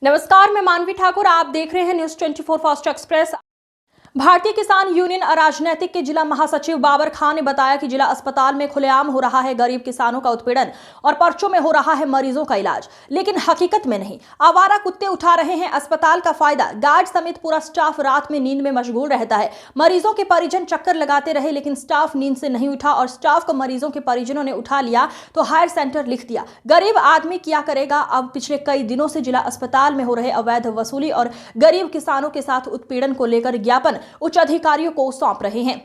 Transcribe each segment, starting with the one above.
नमस्कार, मैं मानवी ठाकुर। आप देख रहे हैं न्यूज 24 फास्ट एक्सप्रेस। भारतीय किसान यूनियन अराजनैतिक के जिला महासचिव बाबर खान ने बताया कि जिला अस्पताल में खुलेआम हो रहा है गरीब किसानों का उत्पीड़न और पर्चों में हो रहा है मरीजों का इलाज, लेकिन हकीकत में नहीं। आवारा कुत्ते उठा रहे हैं अस्पताल का फायदा। गार्ड समेत पूरा स्टाफ रात में नींद में मशगूल रहता है। मरीजों के परिजन चक्कर लगाते रहे, लेकिन स्टाफ नींद से नहीं उठा और स्टाफ को मरीजों के परिजनों ने उठा लिया तो हायर सेंटर लिख दिया। गरीब आदमी क्या करेगा। अब पिछले कई दिनों से जिला अस्पताल में हो रहे अवैध वसूली और गरीब किसानों के साथ उत्पीड़न को लेकर ज्ञापन उच्च अधिकारियों को सौंप रहे हैं,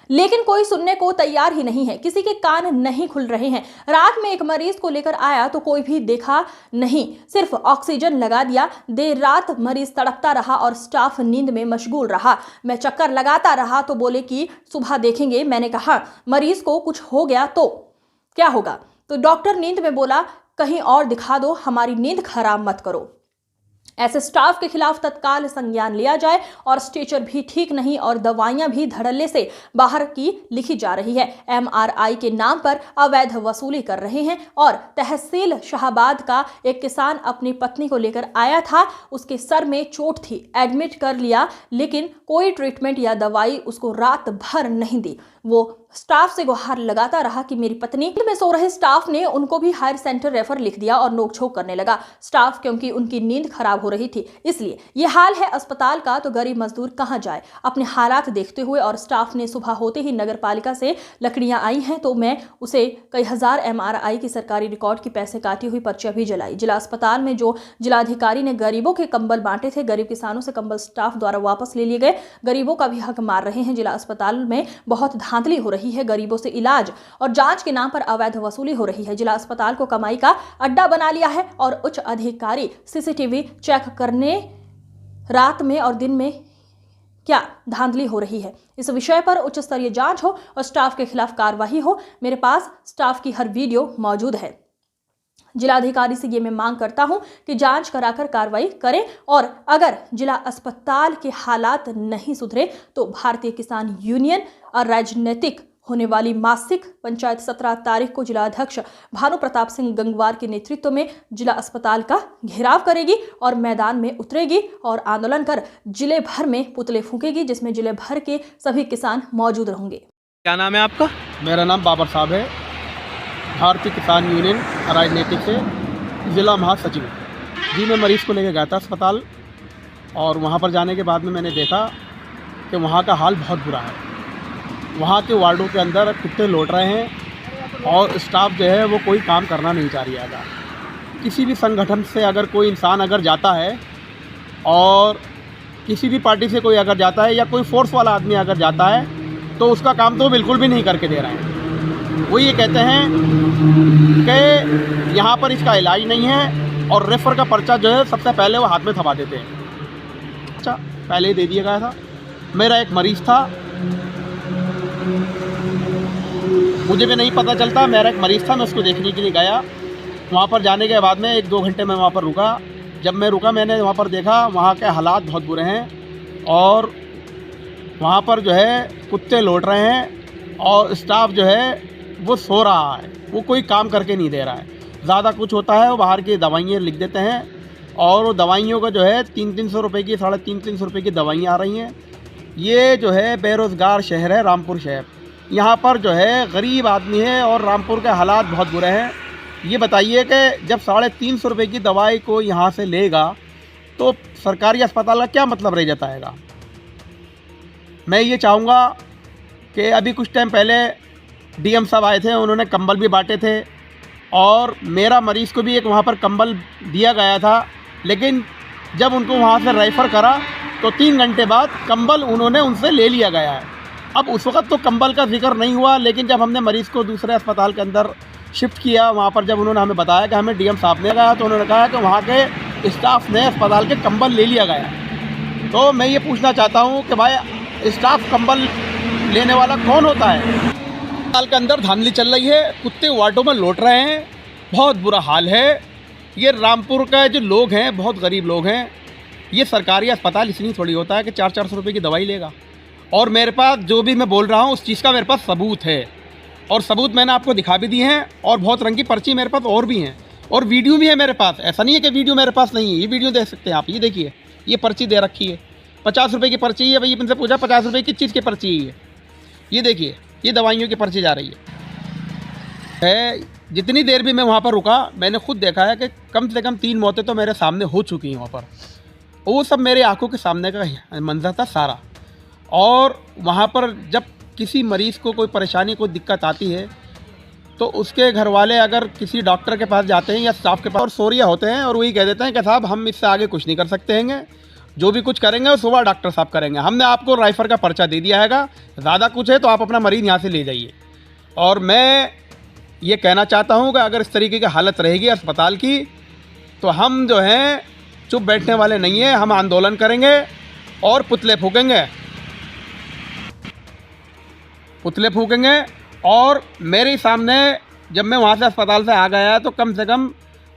लेकिन कोई सुनने को तैयार ही नहीं है। किसी के कान नहीं खुल रहे हैं। रात में एक मरीज को लेकर आया तो कोई भी देखा नहीं, सिर्फ ऑक्सीजन लगा दिया। देर रात मरीज तड़पता रहा और स्टाफ नींद में मशगूल रहा। मैं चक्कर लगाता रहा तो बोले कि सुबह देखेंगे। मैंने कहा मरीज को कुछ हो गया तो क्या होगा, तो डॉक्टर नींद में बोला कहीं और दिखा दो, हमारी नींद खराब मत करो। ऐसे स्टाफ के खिलाफ तत्काल संज्ञान लिया जाए। और स्ट्रेचर भी ठीक नहीं और दवाइयां भी धड़ल्ले से बाहर की लिखी जा रही है। MRI के नाम पर अवैध वसूली कर रहे हैं। और तहसील शाहबाद का एक किसान अपनी पत्नी को लेकर आया था, उसके सर में चोट थी, एडमिट कर लिया, लेकिन कोई ट्रीटमेंट या दवाई उसको रात भर नहीं दी। वो स्टाफ से गुहार लगाता रहा कि मेरी पत्नी में सो रहे। स्टाफ ने उनको भी हायर सेंटर रेफर लिख दिया और नोकझोंक करने लगा स्टाफ, क्योंकि उनकी नींद खराब हो रही थी। इसलिए ये हाल है अस्पताल का, तो गरीब मजदूर कहां जाए अपने हालात देखते हुए। और स्टाफ ने सुबह होते ही नगर पालिका से लकड़ियां आई हैं तो मैं उसे कई हजार MRI की सरकारी रिकॉर्ड की पैसे काटी हुई पर्चियां भी जलाई। जिला अस्पताल में जो जिलाधिकारी ने गरीबों के कंबल बांटे थे, गरीब किसानों से कंबल स्टाफ द्वारा वापस ले लिए गए। गरीबों का भी हक मार रहे हैं। जिला अस्पताल में बहुत धांधली हो रही है। गरीबों से इलाज और जांच के नाम पर अवैध वसूली हो रही है। जिला अस्पताल को कमाई का अड्डा बना लिया है और उच्च अधिकारी CCTV चेक करने रात में और दिन में क्या धांधली हो रही है। इस विषय पर उच्च स्तरीय जांच हो और स्टाफ के खिलाफ कार्रवाई हो। मेरे पास स्टाफ की हर वीडियो मौजूद है। जिलाधिकारी से ये मैं मांग करता हूं कि जांच कराकर कार्रवाई करें और अगर जिला अस्पताल के हालात नहीं सुधरे तो भारतीय किसान यूनियन और राजनीतिक होने वाली मासिक पंचायत 17 तारीख को जिलाध्यक्ष भानु प्रताप सिंह गंगवार के नेतृत्व में जिला अस्पताल का घेराव करेगी और मैदान में उतरेगी और आंदोलन कर जिले भर में पुतले फूंकेगी, जिसमें जिले भर के सभी किसान मौजूद रहेंगे। क्या नाम है आपका? मेरा नाम बाबर साहब है, भारतीय किसान यूनियन राजनीतिक से ज़िला महासचिव जी। मैं मरीज़ को लेकर गया था अस्पताल और वहाँ पर जाने के बाद में मैंने देखा कि वहाँ का हाल बहुत बुरा है। वहाँ के वार्डों के अंदर कुत्ते लौट रहे हैं और स्टाफ जो है वो कोई काम करना नहीं चाह रहा है। किसी भी संगठन से अगर कोई इंसान अगर जाता है और किसी भी पार्टी से कोई अगर जाता है या कोई फोर्स वाला आदमी अगर जाता है तो उसका काम तो बिल्कुल भी नहीं करके दे रहे हैं। वो ये कहते हैं कि यहाँ पर इसका इलाज नहीं है और रेफर का पर्चा जो है सबसे पहले वो हाथ में थमा देते हैं। अच्छा, पहले ही दे दिया गया था। मेरा एक मरीज़ था, मुझे भी नहीं पता चलता, मेरा एक मरीज़ था, मैं उसको देखने के लिए गया। वहाँ पर जाने के बाद में 1-2 घंटे मैं वहाँ पर रुका। जब मैं रुका मैंने वहाँ पर देखा वहाँ के हालात बहुत बुरे हैं और वहाँ पर जो है कुत्ते लौट रहे हैं और स्टाफ जो है वो सो रहा है, वो कोई काम करके नहीं दे रहा है। ज़्यादा कुछ होता है वो बाहर की दवाइयाँ लिख देते हैं और वो दवाइयों का जो है 300-300 रुपये की, 350 रुपये की दवाइयाँ आ रही हैं। ये जो है बेरोज़गार शहर है रामपुर शहर। यहाँ पर जो है गरीब आदमी है और रामपुर के हालात बहुत बुरे हैं। ये बताइए कि जब 350 रुपये की दवाई को यहाँ से लेगा तो सरकारी अस्पताल का क्या मतलब रह जाता है। मैं ये चाहूँगा कि अभी कुछ टाइम पहले DM साहब आए थे, उन्होंने कंबल भी बांटे थे और मेरा मरीज़ को भी एक वहाँ पर कंबल दिया गया था, लेकिन जब उनको वहाँ से रेफ़र करा तो 3 घंटे बाद कंबल उन्होंने उनसे ले लिया गया है। अब उस वक्त तो कंबल का जिक्र नहीं हुआ, लेकिन जब हमने मरीज़ को दूसरे अस्पताल के अंदर शिफ्ट किया, वहाँ पर जब उन्होंने हमें बताया कि हमें DM साहब ने कहा, तो उन्होंने कहा कि वहाँ के स्टाफ ने अस्पताल के कंबल ले लिया गया। तो मैं ये पूछना चाहता हूँ कि भाई स्टाफ कंबल लेने वाला कौन होता है? अस्पताल के अंदर धांधली चल रही है, कुत्ते वार्डों में लौट रहे हैं, बहुत बुरा हाल है। ये रामपुर का जो लोग हैं बहुत गरीब लोग हैं। ये सरकारी अस्पताल इसलिए थोड़ी होता है कि 400-400 रुपये की दवाई लेगा। और मेरे पास जो भी मैं बोल रहा हूँ उस चीज़ का मेरे पास सबूत है और सबूत मैंने आपको दिखा भी दिए हैं और बहुत रंग की पर्ची मेरे पास और भी हैं। और वीडियो भी है मेरे पास, ऐसा नहीं है कि वीडियो मेरे पास नहीं है, ये वीडियो देख सकते हैं आप। ये देखिए, ये पर्ची दे रखी है, 50 रुपये की पर्ची है। भाई इनसे पूछा 50 रुपये किस चीज़ की पर्ची है ये देखिए, ये दवाइयों की पर्ची जा रही है। जितनी देर भी मैं वहाँ पर रुका, मैंने खुद देखा है कि कम से कम 3 मौतें तो मेरे सामने हो चुकी हैं वहाँ पर। वो सब मेरे आंखों के सामने का मंजर था सारा। और वहाँ पर जब किसी मरीज़ को कोई परेशानी, कोई दिक्कत आती है, तो उसके घर वाले अगर किसी डॉक्टर के पास जाते हैं या स्टाफ के पास, और सोरिया होते हैं और वही कह देते हैं कि साहब हम इससे आगे कुछ नहीं कर सकते हैं, जो भी कुछ करेंगे वो सुबह डॉक्टर साहब करेंगे, हमने आपको राइफर का पर्चा दे दिया हैगा, ज़्यादा कुछ है तो आप अपना मरीज़ यहाँ से ले जाइए। और मैं ये कहना चाहता हूँ कि अगर इस तरीके की हालत रहेगी अस्पताल की, तो हम जो हैं चुप बैठने वाले नहीं हैं, हम आंदोलन करेंगे और पुतले फूकेंगे। और मेरे सामने जब मैं वहाँ से अस्पताल से आ गया तो कम से कम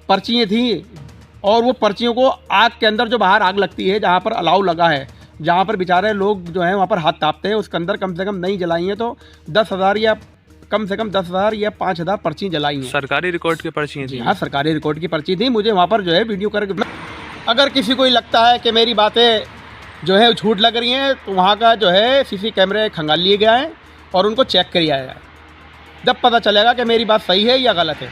पर्चियाँ थी, और वो पर्चियों को आग के अंदर, जो बाहर आग लगती है जहाँ पर अलाव लगा है, जहाँ पर बेचारे लोग जो हैं वहाँ पर हाथ तापते हैं, उसके अंदर कम से कम नहीं जलाई हैं तो 10,000 या कम से कम 10,000 या 5,000 पर्ची जलाई हैं। सरकारी रिकॉर्ड की पर्ची थी? हाँ, सरकारी रिकॉर्ड की पर्ची थी। मुझे वहाँ पर जो है वीडियो करके, अगर किसी को लगता है कि मेरी बातें जो है झूठ लग रही हैं, तो वहाँ का जो है सीसी कैमरे खंगाल लिए गए हैं और उनको चेक किया जाए, जब पता चलेगा कि मेरी बात सही है या गलत है।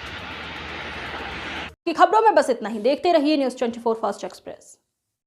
की खबरों में बस इतना ही। देखते रहिए न्यूज़ 24 फास्ट एक्सप्रेस।